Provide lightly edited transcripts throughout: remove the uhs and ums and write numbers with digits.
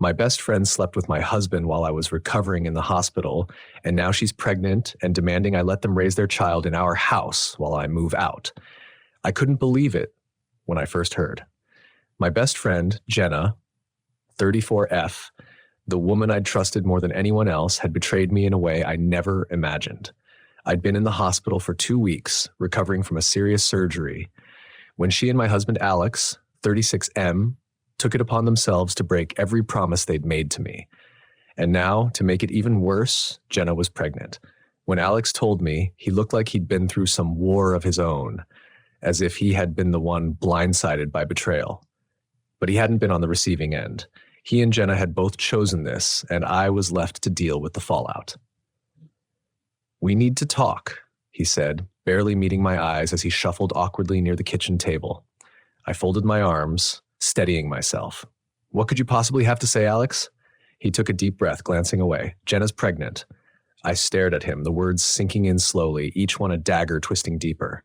My best friend slept with my husband while I was recovering in the hospital, and now she's pregnant and demanding I let them raise their child in our house while I move out. I couldn't believe it when I first heard. My best friend, Jenna, 34F, the woman I'd trusted more than anyone else, had betrayed me in a way I never imagined. I'd been in the hospital for 2 weeks, recovering from a serious surgery, when she and my husband Alex, 36M, took it upon themselves to break every promise they'd made to me. And now, to make it even worse, Jenna was pregnant. When Alex told me, he looked like he'd been through some war of his own, as if he had been the one blindsided by betrayal. But he hadn't been on the receiving end. He and Jenna had both chosen this, and I was left to deal with the fallout. "We need to talk," he said, barely meeting my eyes as he shuffled awkwardly near the kitchen table. I folded my arms, steadying myself. "What could you possibly have to say, Alex?" He took a deep breath, glancing away. "Jenna's pregnant." I stared at him, the words sinking in slowly, each one a dagger twisting deeper.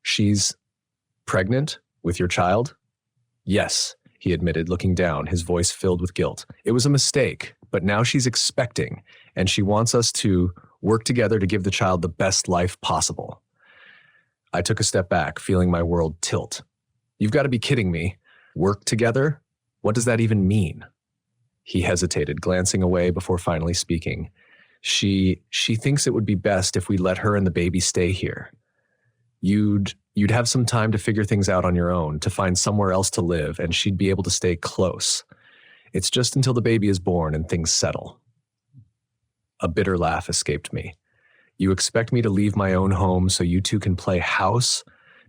"She's pregnant? With your child?" "Yes," he admitted, looking down, his voice filled with guilt. "It was a mistake, but now she's expecting, and she wants us to work together to give the child the best life possible." I took a step back, feeling my world tilt. "You've got to be kidding me. Work together? What does that even mean?" He hesitated, glancing away before finally speaking. She thinks it would be best if we let her and the baby stay here. You'd have some time to figure things out on your own, to find somewhere else to live, and she'd be able to stay close. It's just until the baby is born and things settle." A bitter laugh escaped me. "You expect me to leave my own home so you two can play house?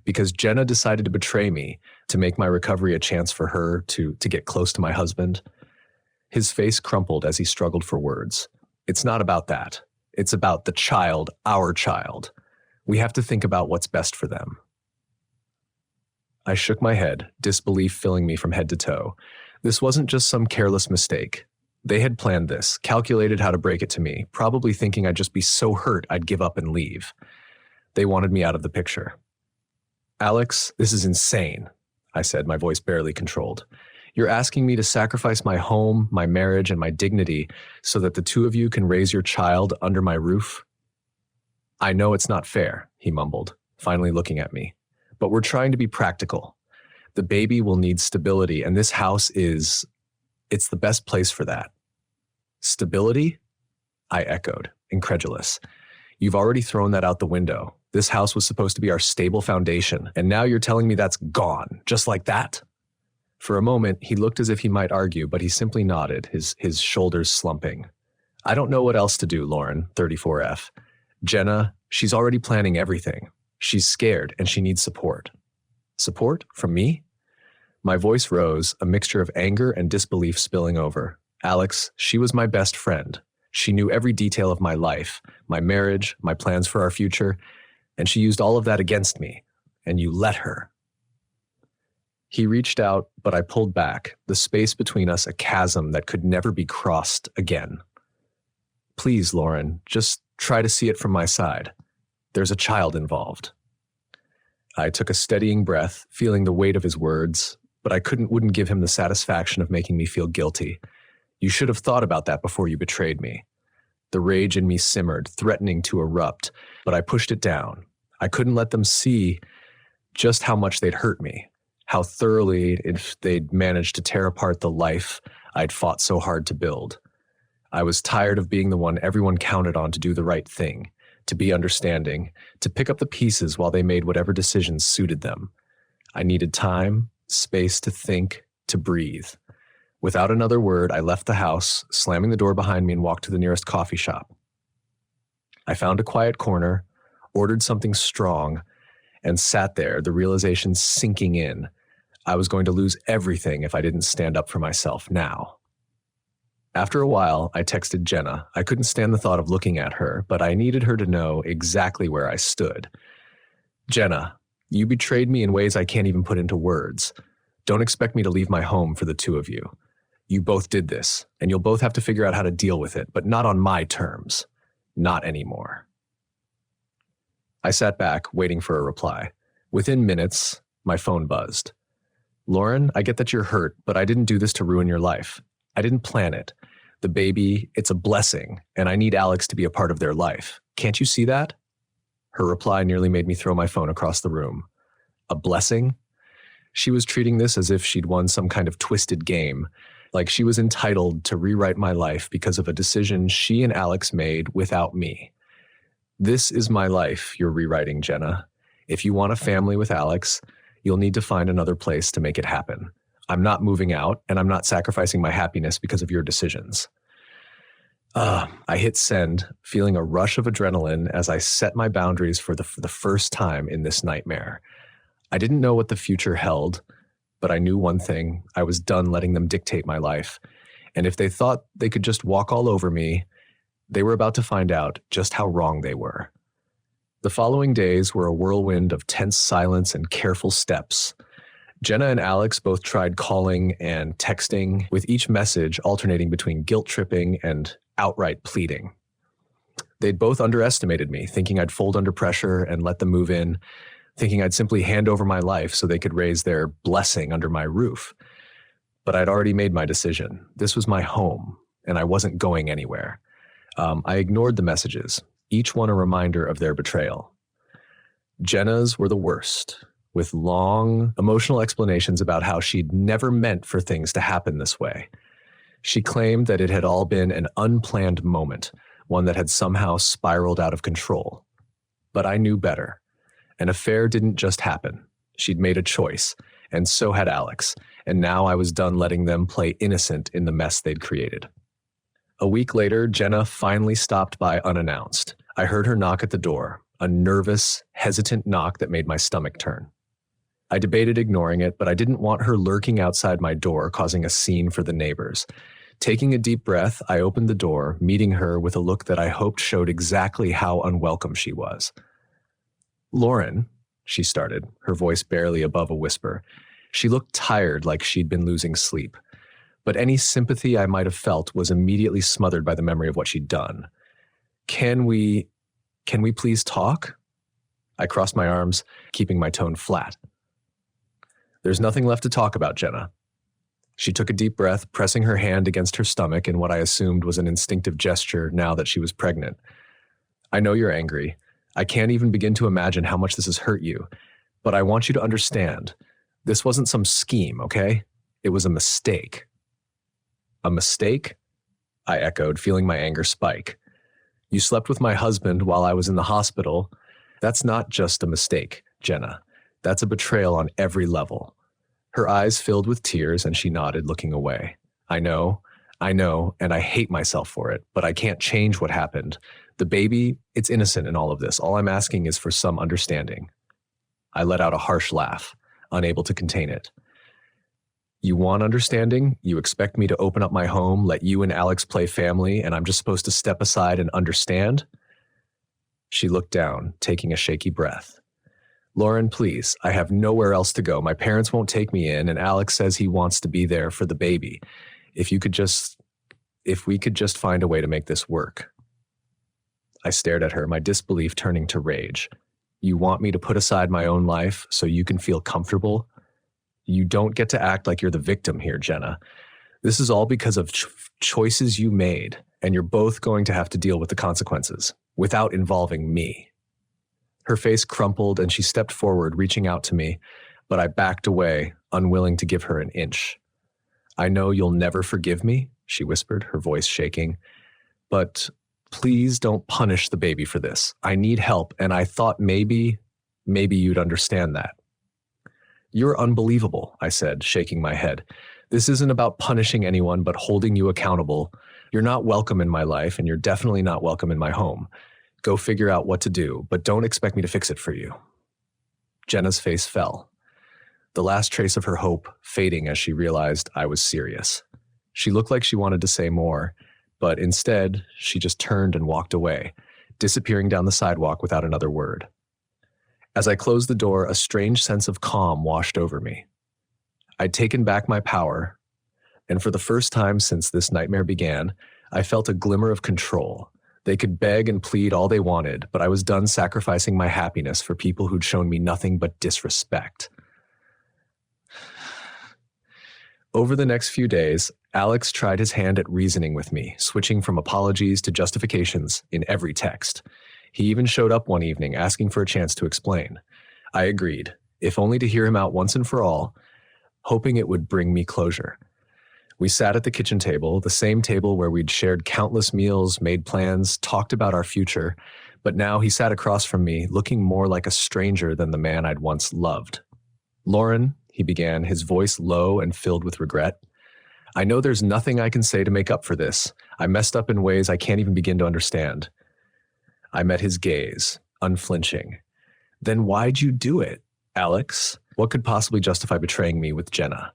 Because Jenna decided to betray me, to make my recovery a chance for her to get close to my husband?" His face crumpled as he struggled for words. "It's not about that. It's about the child, our child. We have to think about what's best for them." I shook my head, disbelief filling me from head to toe. This wasn't just some careless mistake. They had planned this, calculated how to break it to me, probably thinking I'd just be so hurt I'd give up and leave. They wanted me out of the picture. "Alex, this is insane," I said, my voice barely controlled. "You're asking me to sacrifice my home, my marriage, and my dignity so that the two of you can raise your child under my roof?" "I know it's not fair," he mumbled, finally looking at me. "But we're trying to be practical. The baby will need stability, and this house it's the best place for that." "Stability?" I echoed, incredulous. "You've already thrown that out the window. This house was supposed to be our stable foundation, and now you're telling me that's gone, just like that?" For a moment, he looked as if he might argue, but he simply nodded, his shoulders slumping. "I don't know what else to do, Lauren, 34F. Jenna, she's already planning everything. She's scared, and she needs support." "Support? From me?" My voice rose, a mixture of anger and disbelief spilling over. "Alex, she was my best friend. She knew every detail of my life, my marriage, my plans for our future, and she used all of that against me, and you let her." He reached out, but I pulled back, the space between us a chasm that could never be crossed again. "Please, Lauren, just try to see it from my side. There's a child involved." I took a steadying breath, feeling the weight of his words, but I wouldn't give him the satisfaction of making me feel guilty. "You should have thought about that before you betrayed me." The rage in me simmered, threatening to erupt, but I pushed it down. I couldn't let them see just how much they'd hurt me, how thoroughly they'd managed to tear apart the life I'd fought so hard to build. I was tired of being the one everyone counted on to do the right thing, to be understanding, to pick up the pieces while they made whatever decisions suited them. I needed time, space to think, to breathe. Without another word, I left the house, slamming the door behind me, and walked to the nearest coffee shop. I found a quiet corner, ordered something strong, and sat there, the realization sinking in. I was going to lose everything if I didn't stand up for myself now. After a while, I texted Jenna. I couldn't stand the thought of looking at her, but I needed her to know exactly where I stood. "Jenna, you betrayed me in ways I can't even put into words. Don't expect me to leave my home for the two of you. You both did this, and you'll both have to figure out how to deal with it, but not on my terms. Not anymore." I sat back, waiting for a reply. Within minutes, my phone buzzed. "Lauren, I get that you're hurt, but I didn't do this to ruin your life. I didn't plan it. The baby, it's a blessing, and I need Alex to be a part of their life. Can't you see that? Her reply nearly made me throw my phone across the room. A blessing? She was treating this as if she'd won some kind of twisted game, like she was entitled to rewrite my life because of a decision she and Alex made without me. This is my life you're rewriting, Jenna. If you want a family with Alex, you'll need to find another place to make it happen. I'm not moving out, and I'm not sacrificing my happiness because of your decisions. I hit send, feeling a rush of adrenaline as I set my boundaries for the first time in this nightmare. I didn't know what the future held, but I knew one thing. I was done letting them dictate my life. And if they thought they could just walk all over me, they were about to find out just how wrong they were. The following days were a whirlwind of tense silence and careful steps. Jenna and Alex both tried calling and texting, with each message alternating between guilt-tripping and outright pleading. They'd both underestimated me, thinking I'd fold under pressure and let them move in, thinking I'd simply hand over my life so they could raise their blessing under my roof. But I'd already made my decision. This was my home, and I wasn't going anywhere. I ignored the messages, each one a reminder of their betrayal. Jenna's were the worst, with long, emotional explanations about how she'd never meant for things to happen this way. She claimed that it had all been an unplanned moment, one that had somehow spiraled out of control. But I knew better. An affair didn't just happen. She'd made a choice, and so had Alex, and now I was done letting them play innocent in the mess they'd created. A week later, Jenna finally stopped by unannounced. I heard her knock at the door, a nervous, hesitant knock that made my stomach turn. I debated ignoring it, but I didn't want her lurking outside my door, causing a scene for the neighbors. Taking a deep breath, I opened the door, meeting her with a look that I hoped showed exactly how unwelcome she was. "Lauren," she started, her voice barely above a whisper. She looked tired, like she'd been losing sleep. But any sympathy I might have felt was immediately smothered by the memory of what she'd done. Can we please talk?" I crossed my arms, keeping my tone flat. "There's nothing left to talk about, Jenna." She took a deep breath, pressing her hand against her stomach in what I assumed was an instinctive gesture now that she was pregnant. "I know you're angry. I can't even begin to imagine how much this has hurt you. But I want you to understand, this wasn't some scheme, okay? It was a mistake." "A mistake?" I echoed, feeling my anger spike. "You slept with my husband while I was in the hospital. That's not just a mistake, Jenna. That's a betrayal on every level." Her eyes filled with tears and she nodded, looking away. I know, and I hate myself for it, but I can't change what happened. The baby, it's innocent in all of this. All I'm asking is for some understanding." I let out a harsh laugh, unable to contain it. "You want understanding? You expect me to open up my home, let you and Alex play family, and I'm just supposed to step aside and understand?" She looked down, taking a shaky breath. "Lauren, please, I have nowhere else to go. My parents won't take me in, and Alex says he wants to be there for the baby. If we could just find a way to make this work." I stared at her, my disbelief turning to rage. "You want me to put aside my own life so you can feel comfortable? You don't get to act like you're the victim here, Jenna. This is all because of choices you made, and you're both going to have to deal with the consequences, without involving me." Her face crumpled and she stepped forward, reaching out to me, but I backed away, unwilling to give her an inch. "I know you'll never forgive me," she whispered, her voice shaking, "but please don't punish the baby for this. I need help, and I thought maybe you'd understand that." "You're unbelievable," I said, shaking my head. "This isn't about punishing anyone, but holding you accountable. You're not welcome in my life, and you're definitely not welcome in my home. Go figure out what to do, but don't expect me to fix it for you." Jenna's face fell, the last trace of her hope fading as she realized I was serious. She looked like she wanted to say more, but instead, she just turned and walked away, disappearing down the sidewalk without another word. As I closed the door, a strange sense of calm washed over me. I'd taken back my power, and for the first time since this nightmare began, I felt a glimmer of control. They could beg and plead all they wanted, but I was done sacrificing my happiness for people who'd shown me nothing but disrespect. Over the next few days, Alex tried his hand at reasoning with me, switching from apologies to justifications in every text. He even showed up one evening asking for a chance to explain. I agreed, if only to hear him out once and for all, hoping it would bring me closure. We sat at the kitchen table, the same table where we'd shared countless meals, made plans, talked about our future, but now he sat across from me, looking more like a stranger than the man I'd once loved. "Lauren," he began, his voice low and filled with regret, "I know there's nothing I can say to make up for this. I messed up in ways I can't even begin to understand." I met his gaze, unflinching. "Then why'd you do it, Alex? What could possibly justify betraying me with Jenna?"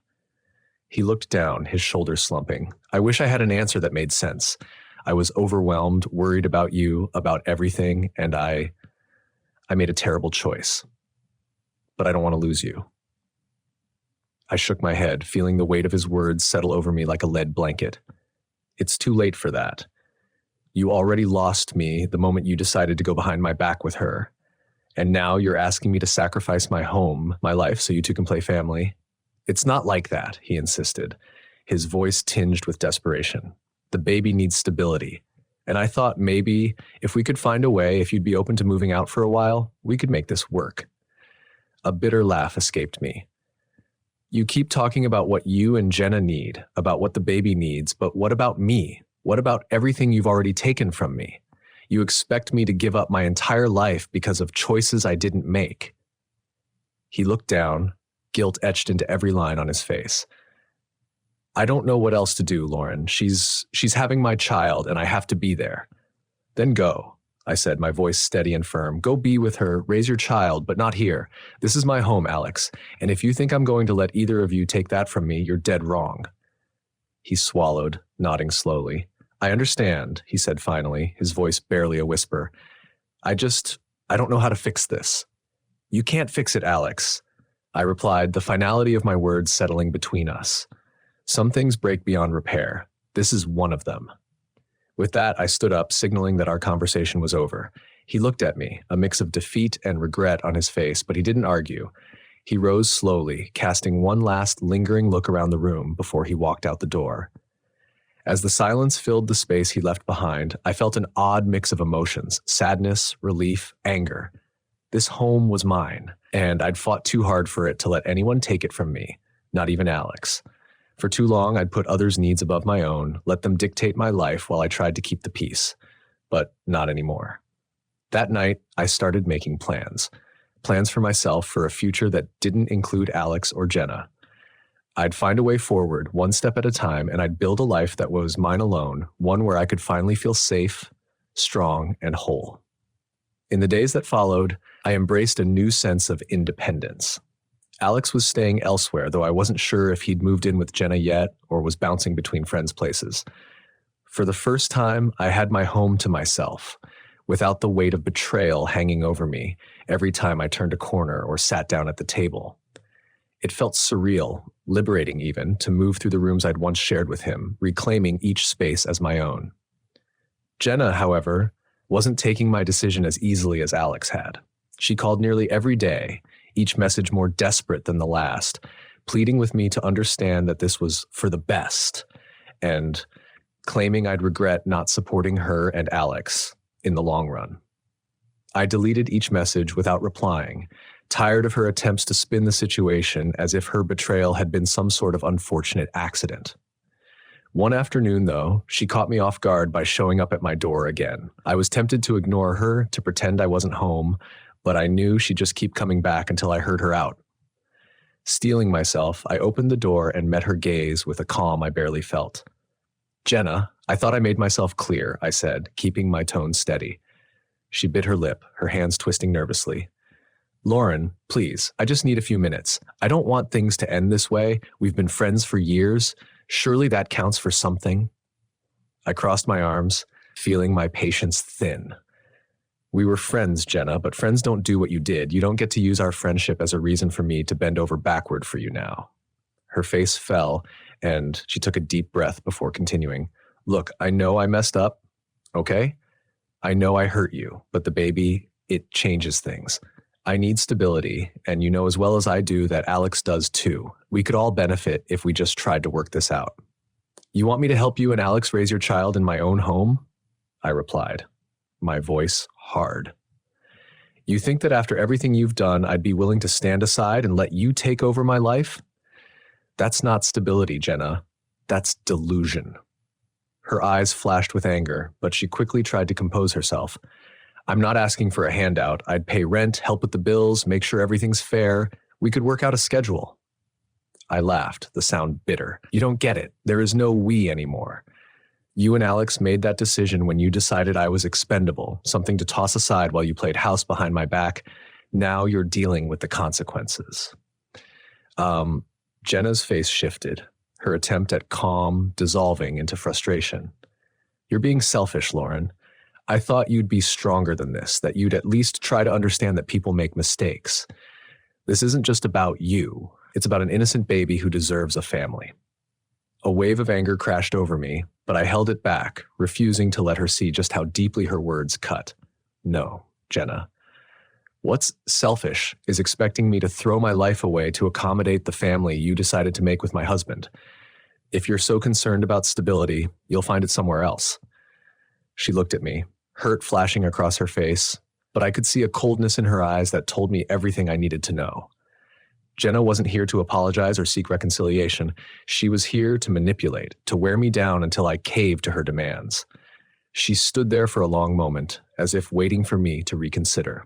He looked down, his shoulders slumping. I wish I had an answer that made sense. I was overwhelmed, worried about you, about everything, and I made a terrible choice. But I don't want to lose you. I shook my head, feeling the weight of his words settle over me like a lead blanket. It's too late for that. You already lost me the moment you decided to go behind my back with her. And now you're asking me to sacrifice my home, my life, so you two can play family. It's not like that, he insisted, his voice tinged with desperation. The baby needs stability. And I thought maybe if we could find a way, if you'd be open to moving out for a while, we could make this work. A bitter laugh escaped me. You keep talking about what you and Jenna need, about what the baby needs, but what about me? What about everything you've already taken from me? You expect me to give up my entire life because of choices I didn't make. He looked down, guilt etched into every line on his face. I don't know what else to do, Lauren. She's having my child, and I have to be there. Then go, I said, my voice steady and firm. Go be with her, raise your child, but not here. This is my home, Alex, and if you think I'm going to let either of you take that from me, you're dead wrong. He swallowed, nodding slowly. I understand, he said finally, his voice barely a whisper. I don't know how to fix this. You can't fix it, Alex, I replied, the finality of my words settling between us. Some things break beyond repair. This is one of them. With that, I stood up, signaling that our conversation was over. He looked at me, a mix of defeat and regret on his face, but he didn't argue. He rose slowly, casting one last lingering look around the room before he walked out the door. As the silence filled the space he left behind, I felt an odd mix of emotions, sadness, relief, anger. This home was mine, and I'd fought too hard for it to let anyone take it from me, not even Alex. For too long, I'd put others' needs above my own, let them dictate my life while I tried to keep the peace. But not anymore. That night, I started making plans. Plans for myself for a future that didn't include Alex or Jenna. I'd find a way forward, one step at a time, and I'd build a life that was mine alone, one where I could finally feel safe, strong, and whole. In the days that followed, I embraced a new sense of independence. Alex was staying elsewhere, though I wasn't sure if he'd moved in with Jenna yet or was bouncing between friends' places. For the first time, I had my home to myself, without the weight of betrayal hanging over me every time I turned a corner or sat down at the table. It felt surreal, liberating even, to move through the rooms I'd once shared with him, reclaiming each space as my own. Jenna, however, wasn't taking my decision as easily as Alex had. She called nearly every day, each message more desperate than the last, pleading with me to understand that this was for the best, and claiming I'd regret not supporting her and Alex in the long run. I deleted each message without replying, tired of her attempts to spin the situation as if her betrayal had been some sort of unfortunate accident. One afternoon, though, she caught me off guard by showing up at my door again. I was tempted to ignore her, to pretend I wasn't home, but I knew she'd just keep coming back until I heard her out. Steeling myself, I opened the door and met her gaze with a calm I barely felt. Jenna, I thought I made myself clear, I said, keeping my tone steady. She bit her lip, her hands twisting nervously. Lauren, please, I just need a few minutes. I don't want things to end this way. We've been friends for years. Surely that counts for something. I crossed my arms, feeling my patience thin. We were friends, Jenna, but friends don't do what you did. You don't get to use our friendship as a reason for me to bend over backward for you now. Her face fell, and she took a deep breath before continuing. Look, I know I messed up, okay? I know I hurt you, but the baby, it changes things. I need stability, and you know as well as I do that Alex does too. We could all benefit if we just tried to work this out. You want me to help you and Alex raise your child in my own home? I replied, my voice hard. You think that after everything you've done, I'd be willing to stand aside and let you take over my life? That's not stability, Jenna. That's delusion. Her eyes flashed with anger, but she quickly tried to compose herself. I'm not asking for a handout. I'd pay rent, help with the bills, make sure everything's fair. We could work out a schedule. I laughed, the sound bitter. You don't get it. There is no we anymore. You and Alex made that decision when you decided I was expendable, something to toss aside while you played house behind my back. Now you're dealing with the consequences. Jenna's face shifted, her attempt at calm dissolving into frustration. You're being selfish, Lauren. I thought you'd be stronger than this, that you'd at least try to understand that people make mistakes. This isn't just about you. It's about an innocent baby who deserves a family. A wave of anger crashed over me, but I held it back, refusing to let her see just how deeply her words cut. No, Jenna. What's selfish is expecting me to throw my life away to accommodate the family you decided to make with my husband. If you're so concerned about stability, you'll find it somewhere else. She looked at me, hurt flashing across her face, but I could see a coldness in her eyes that told me everything I needed to know. Jenna wasn't here to apologize or seek reconciliation. She was here to manipulate, to wear me down until I caved to her demands. She stood there for a long moment, as if waiting for me to reconsider.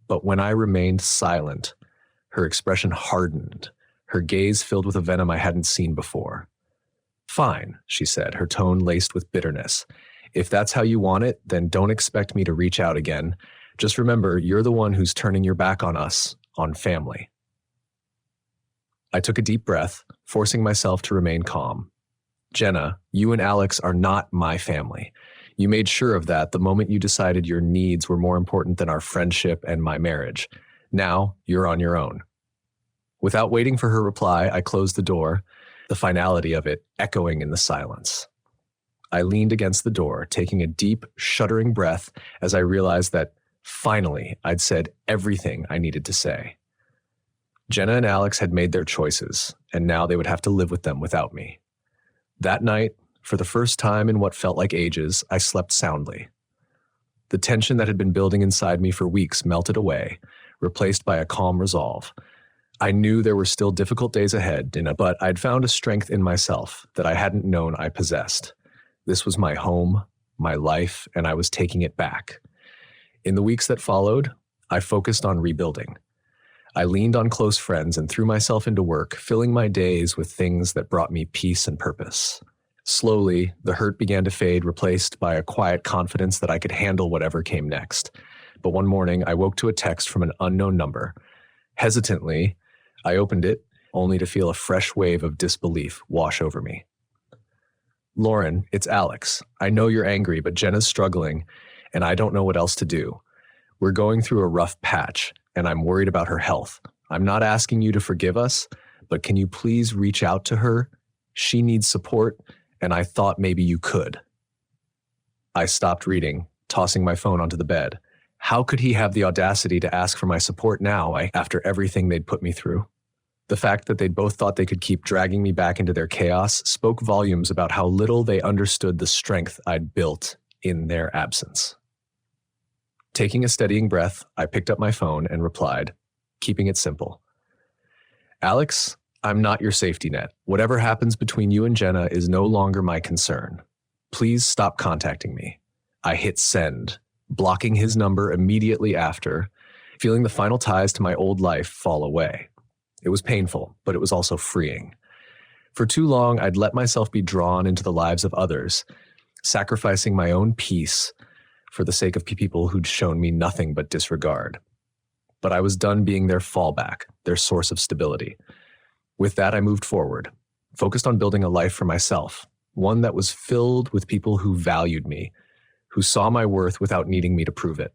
But when I remained silent, her expression hardened, her gaze filled with a venom I hadn't seen before. Fine, she said, her tone laced with bitterness. If that's how you want it, then don't expect me to reach out again. Just remember, you're the one who's turning your back on us, on family. I took a deep breath, forcing myself to remain calm. Jenna, you and Alex are not my family. You made sure of that the moment you decided your needs were more important than our friendship and my marriage. Now, you're on your own. Without waiting for her reply, I closed the door, the finality of it echoing in the silence. I leaned against the door, taking a deep, shuddering breath as I realized that, finally, I'd said everything I needed to say. Jenna and Alex had made their choices, and now they would have to live with them without me. That night, for the first time in what felt like ages, I slept soundly. The tension that had been building inside me for weeks melted away, replaced by a calm resolve. I knew there were still difficult days ahead, but I'd found a strength in myself that I hadn't known I possessed. This was my home, my life, and I was taking it back. In the weeks that followed, I focused on rebuilding. I leaned on close friends and threw myself into work, filling my days with things that brought me peace and purpose. Slowly, the hurt began to fade, replaced by a quiet confidence that I could handle whatever came next. But one morning, I woke to a text from an unknown number. Hesitantly, I opened it, only to feel a fresh wave of disbelief wash over me. Lauren, it's Alex. I know you're angry, but Jenna's struggling, and I don't know what else to do. We're going through a rough patch, and I'm worried about her health. I'm not asking you to forgive us, but can you please reach out to her? She needs support, and I thought maybe you could. I stopped reading, tossing my phone onto the bed. How could he have the audacity to ask for my support now, after everything they'd put me through? The fact that they'd both thought they could keep dragging me back into their chaos spoke volumes about how little they understood the strength I'd built in their absence. Taking a steadying breath, I picked up my phone and replied, keeping it simple. Alex, I'm not your safety net. Whatever happens between you and Jenna is no longer my concern. Please stop contacting me. I hit send, blocking his number immediately after, feeling the final ties to my old life fall away. It was painful, but it was also freeing. For too long, I'd let myself be drawn into the lives of others, sacrificing my own peace for the sake of people who'd shown me nothing but disregard. But I was done being their fallback, their source of stability. With that, I moved forward, focused on building a life for myself, one that was filled with people who valued me, who saw my worth without needing me to prove it.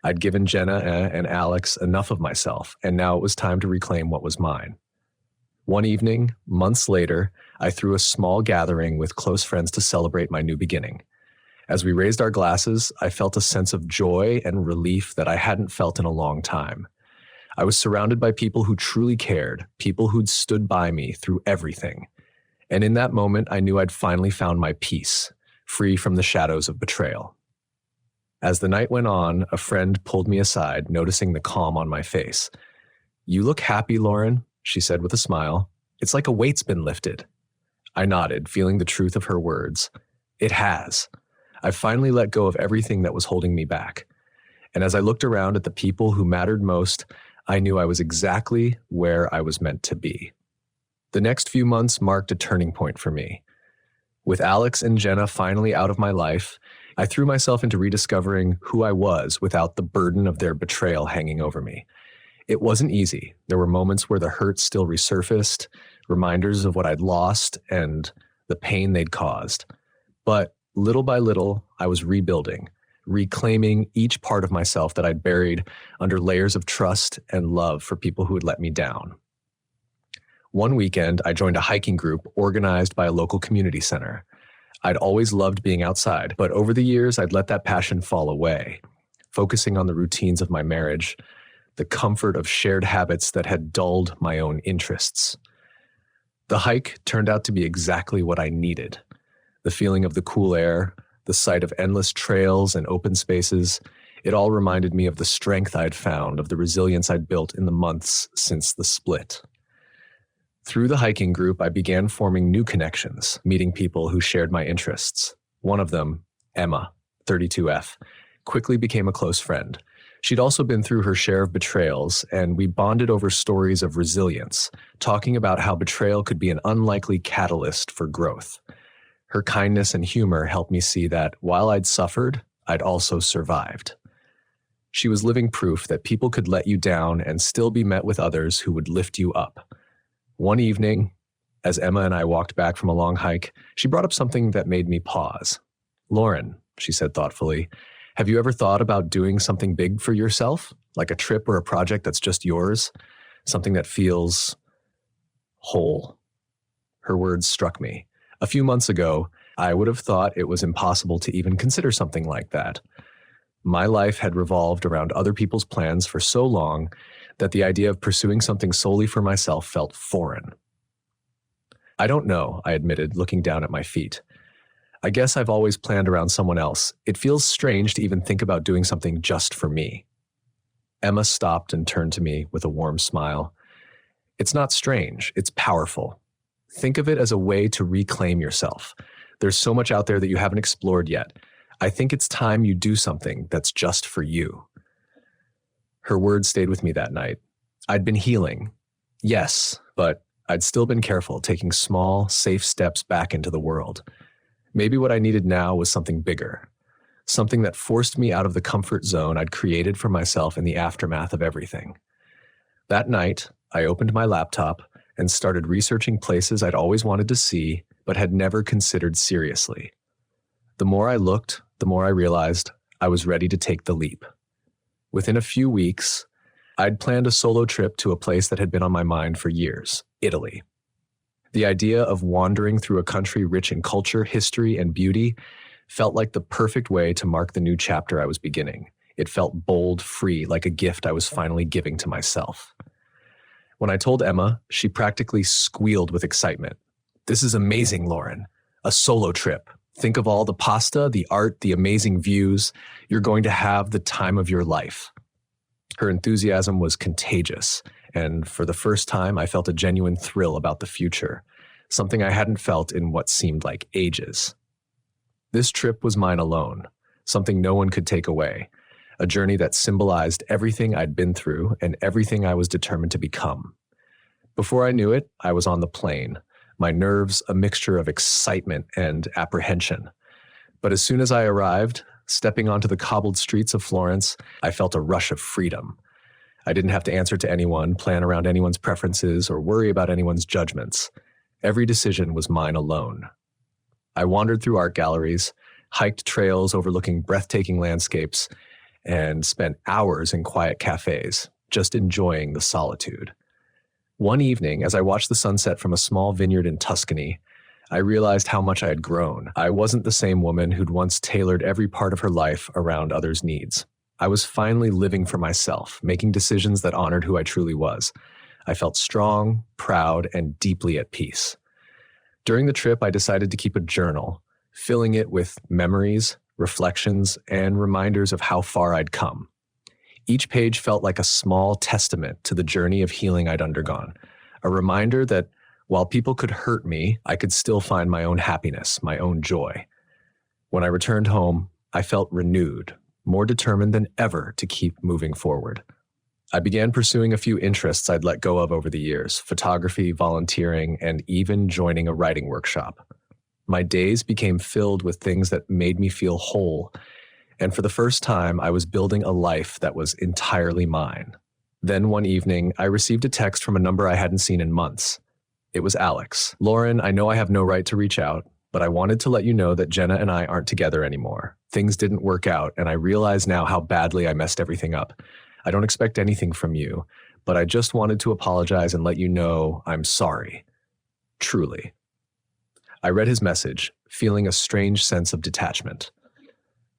I'd given Jenna and Alex enough of myself, and now it was time to reclaim what was mine. One evening, months later, I threw a small gathering with close friends to celebrate my new beginning. As we raised our glasses, I felt a sense of joy and relief that I hadn't felt in a long time. I was surrounded by people who truly cared, people who'd stood by me through everything. And in that moment, I knew I'd finally found my peace, free from the shadows of betrayal. As the night went on, a friend pulled me aside, noticing the calm on my face. "You look happy, Lauren," she said with a smile. "It's like a weight's been lifted." I nodded, feeling the truth of her words. It has. I finally let go of everything that was holding me back. And as I looked around at the people who mattered most, I knew I was exactly where I was meant to be. The next few months marked a turning point for me. With Alex and Jenna finally out of my life, I threw myself into rediscovering who I was without the burden of their betrayal hanging over me. It wasn't easy. There were moments where the hurt still resurfaced, reminders of what I'd lost and the pain they'd caused. But little by little, I was rebuilding, reclaiming each part of myself that I'd buried under layers of trust and love for people who had let me down. One weekend, I joined a hiking group organized by a local community center. I'd always loved being outside, but over the years, I'd let that passion fall away, focusing on the routines of my marriage, the comfort of shared habits that had dulled my own interests. The hike turned out to be exactly what I needed. The feeling of the cool air, the sight of endless trails and open spaces, it all reminded me of the strength I'd found, of the resilience I'd built in the months since the split. Through the hiking group, I began forming new connections, meeting people who shared my interests. One of them, Emma, 32F, quickly became a close friend. She'd also been through her share of betrayals, and we bonded over stories of resilience, talking about how betrayal could be an unlikely catalyst for growth. Her kindness and humor helped me see that while I'd suffered, I'd also survived. She was living proof that people could let you down and still be met with others who would lift you up. One evening, as Emma and I walked back from a long hike, she brought up something that made me pause. "Lauren," she said thoughtfully, "have you ever thought about doing something big for yourself? Like a trip or a project that's just yours? Something that feels whole?" Her words struck me. A few months ago, I would have thought it was impossible to even consider something like that. My life had revolved around other people's plans for so long that the idea of pursuing something solely for myself felt foreign. "I don't know," I admitted, looking down at my feet. "I guess I've always planned around someone else. It feels strange to even think about doing something just for me." Emma stopped and turned to me with a warm smile. "It's not strange, it's powerful. Think of it as a way to reclaim yourself. There's so much out there that you haven't explored yet. I think it's time you do something that's just for you." Her words stayed with me that night. I'd been healing, yes, but I'd still been careful, taking small, safe steps back into the world. Maybe what I needed now was something bigger, something that forced me out of the comfort zone I'd created for myself in the aftermath of everything. That night, I opened my laptop and started researching places I'd always wanted to see, but had never considered seriously. The more I looked, the more I realized I was ready to take the leap. Within a few weeks, I'd planned a solo trip to a place that had been on my mind for years, Italy. The idea of wandering through a country rich in culture, history, and beauty felt like the perfect way to mark the new chapter I was beginning. It felt bold, free, like a gift I was finally giving to myself. When I told Emma, she practically squealed with excitement. "This is amazing, Lauren. A solo trip. Think of all the pasta, the art, the amazing views. You're going to have the time of your life." Her enthusiasm was contagious, and for the first time, I felt a genuine thrill about the future, something I hadn't felt in what seemed like ages. This trip was mine alone, something no one could take away, a journey that symbolized everything I'd been through and everything I was determined to become. Before I knew it, I was on the plane, my nerves a mixture of excitement and apprehension. But as soon as I arrived, stepping onto the cobbled streets of Florence, I felt a rush of freedom. I didn't have to answer to anyone, plan around anyone's preferences, or worry about anyone's judgments. Every decision was mine alone. I wandered through art galleries, hiked trails overlooking breathtaking landscapes, and spent hours in quiet cafes, just enjoying the solitude. One evening, as I watched the sunset from a small vineyard in Tuscany, I realized how much I had grown. I wasn't the same woman who'd once tailored every part of her life around others' needs. I was finally living for myself, making decisions that honored who I truly was. I felt strong, proud, and deeply at peace. During the trip, I decided to keep a journal, filling it with memories, reflections, and reminders of how far I'd come. Each page felt like a small testament to the journey of healing I'd undergone, a reminder that while people could hurt me, I could still find my own happiness, my own joy. When I returned home, I felt renewed, more determined than ever to keep moving forward. I began pursuing a few interests I'd let go of over the years: photography, volunteering, and even joining a writing workshop. My days became filled with things that made me feel whole, and for the first time, I was building a life that was entirely mine. Then one evening, I received a text from a number I hadn't seen in months. It was Alex. "Lauren, I know I have no right to reach out, but I wanted to let you know that Jenna and I aren't together anymore. Things didn't work out, and I realize now how badly I messed everything up. I don't expect anything from you, but I just wanted to apologize and let you know I'm sorry. Truly." I read his message, feeling a strange sense of detachment.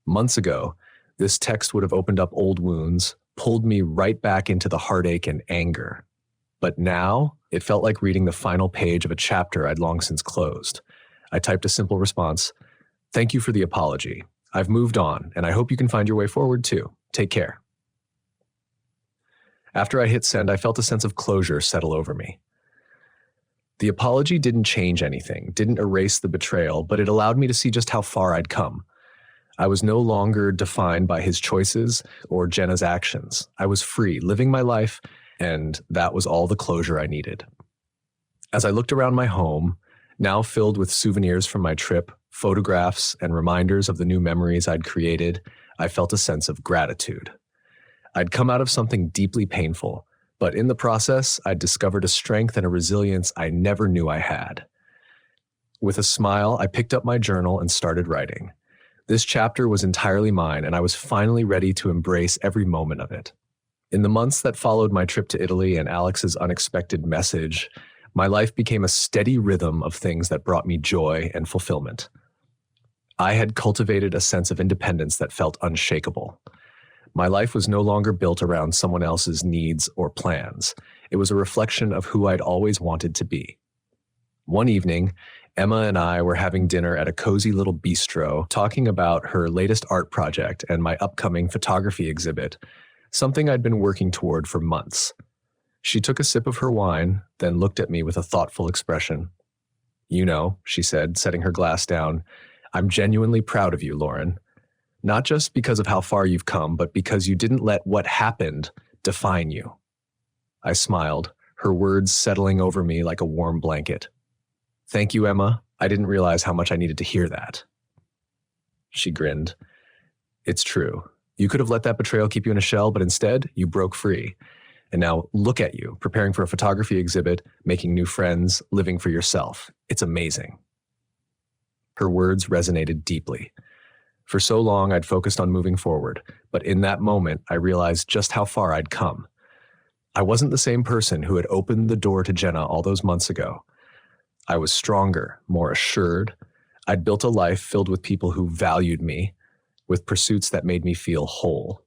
Months ago, this text would have opened up old wounds, pulled me right back into the heartache and anger. But now, it felt like reading the final page of a chapter I'd long since closed. I typed a simple response: "Thank you for the apology. I've moved on, and I hope you can find your way forward too. Take care." After I hit send, I felt a sense of closure settle over me. The apology didn't change anything, didn't erase the betrayal, but it allowed me to see just how far I'd come. I was no longer defined by his choices or Jenna's actions. I was free, living my life, and that was all the closure I needed. As I looked around my home, now filled with souvenirs from my trip, photographs, and reminders of the new memories I'd created, I felt a sense of gratitude. I'd come out of something deeply painful, but in the process, I'd discovered a strength and a resilience I never knew I had. With a smile, I picked up my journal and started writing. This chapter was entirely mine, and I was finally ready to embrace every moment of it. In the months that followed my trip to Italy and Alex's unexpected message, my life became a steady rhythm of things that brought me joy and fulfillment. I had cultivated a sense of independence that felt unshakable. My life was no longer built around someone else's needs or plans. It was a reflection of who I'd always wanted to be. One evening, Emma and I were having dinner at a cozy little bistro, talking about her latest art project and my upcoming photography exhibit, something I'd been working toward for months. She took a sip of her wine, then looked at me with a thoughtful expression. "You know," she said, setting her glass down, "I'm genuinely proud of you, Lauren. Not just because of how far you've come, but because you didn't let what happened define you." I smiled, her words settling over me like a warm blanket. "Thank you, Emma. I didn't realize how much I needed to hear that." She grinned. "It's true. You could have let that betrayal keep you in a shell, but instead, you broke free. And now look at you, preparing for a photography exhibit, making new friends, living for yourself. It's amazing." Her words resonated deeply. For so long, I'd focused on moving forward, but in that moment, I realized just how far I'd come. I wasn't the same person who had opened the door to Jenna all those months ago. I was stronger, more assured. I'd built a life filled with people who valued me, with pursuits that made me feel whole.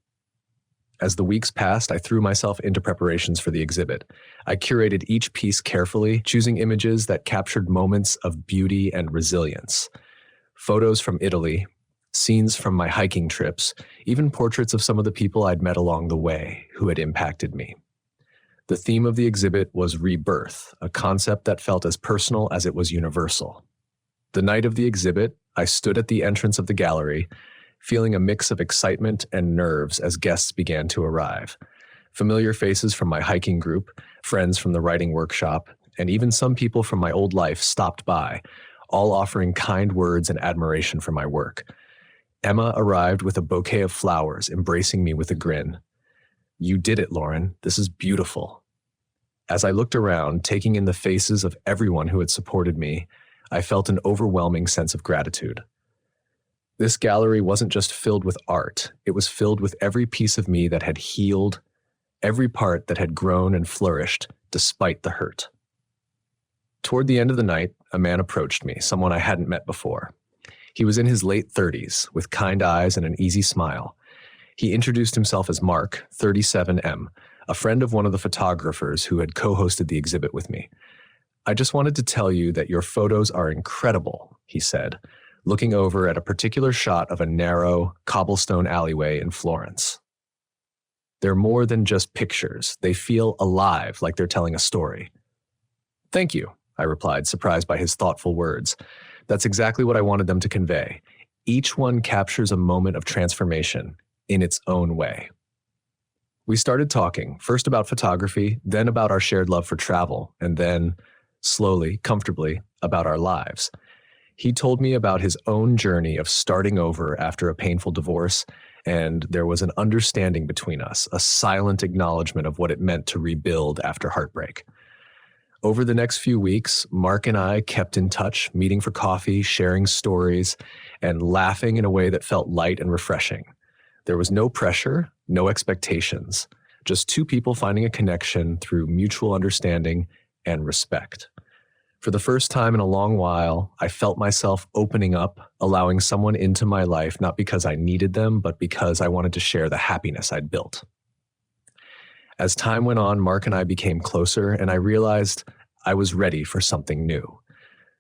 As the weeks passed, I threw myself into preparations for the exhibit. I curated each piece carefully, choosing images that captured moments of beauty and resilience. Photos from Italy, scenes from my hiking trips, even portraits of some of the people I'd met along the way who had impacted me. The theme of the exhibit was rebirth, a concept that felt as personal as it was universal. The night of the exhibit, I stood at the entrance of the gallery, feeling a mix of excitement and nerves as guests began to arrive. Familiar faces from my hiking group, friends from the writing workshop, and even some people from my old life stopped by, all offering kind words and admiration for my work. Emma arrived with a bouquet of flowers, embracing me with a grin. "You did it, Lauren. This is beautiful." As I looked around, taking in the faces of everyone who had supported me, I felt an overwhelming sense of gratitude. This gallery wasn't just filled with art, it was filled with every piece of me that had healed, every part that had grown and flourished despite the hurt. Toward the end of the night, a man approached me, someone I hadn't met before. He was in his late 30s, with kind eyes and an easy smile. He introduced himself as Mark, 37M, a friend of one of the photographers who had co-hosted the exhibit with me. "I just wanted to tell you that your photos are incredible," he said, looking over at a particular shot of a narrow, cobblestone alleyway in Florence. "They're more than just pictures. They feel alive, like they're telling a story." "Thank you," I replied, surprised by his thoughtful words. "That's exactly what I wanted them to convey. Each one captures a moment of transformation in its own way." We started talking, first about photography, then about our shared love for travel, and then, slowly, comfortably, about our lives. He told me about his own journey of starting over after a painful divorce, and there was an understanding between us, a silent acknowledgement of what it meant to rebuild after heartbreak. Over the next few weeks, Mark and I kept in touch, meeting for coffee, sharing stories, and laughing in a way that felt light and refreshing. There was no pressure, no expectations, just two people finding a connection through mutual understanding and respect. For the first time in a long while, I felt myself opening up, allowing someone into my life, not because I needed them, but because I wanted to share the happiness I'd built. As time went on, Mark and I became closer, and I realized I was ready for something new.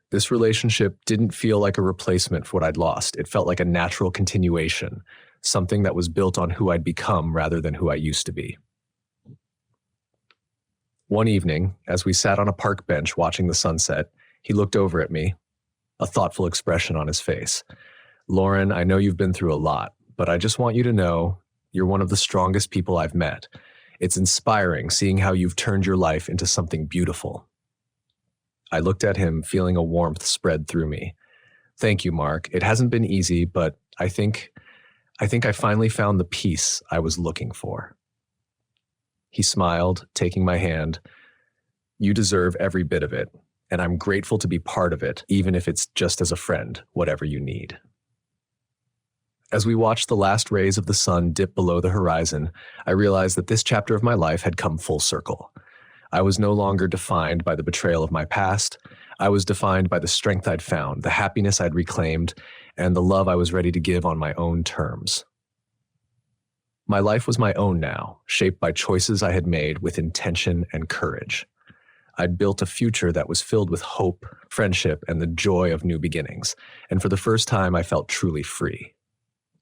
This relationship didn't feel like a replacement for what I'd lost. It felt like a natural continuation, something that was built on who I'd become rather than who I used to be. One evening, as we sat on a park bench watching the sunset, he looked over at me, a thoughtful expression on his face. "Lauren, I know you've been through a lot, but I just want you to know you're one of the strongest people I've met. It's inspiring seeing how you've turned your life into something beautiful." I looked at him, feeling a warmth spread through me. "Thank you, Mark. It hasn't been easy, but I think I finally found the peace I was looking for." He smiled, taking my hand. "You deserve every bit of it, and I'm grateful to be part of it, even if it's just as a friend, whatever you need." As we watched the last rays of the sun dip below the horizon, I realized that this chapter of my life had come full circle. I was no longer defined by the betrayal of my past. I was defined by the strength I'd found, the happiness I'd reclaimed, and the love I was ready to give on my own terms. My life was my own now, shaped by choices I had made with intention and courage. I'd built a future that was filled with hope, friendship, and the joy of new beginnings, and for the first time I felt truly free.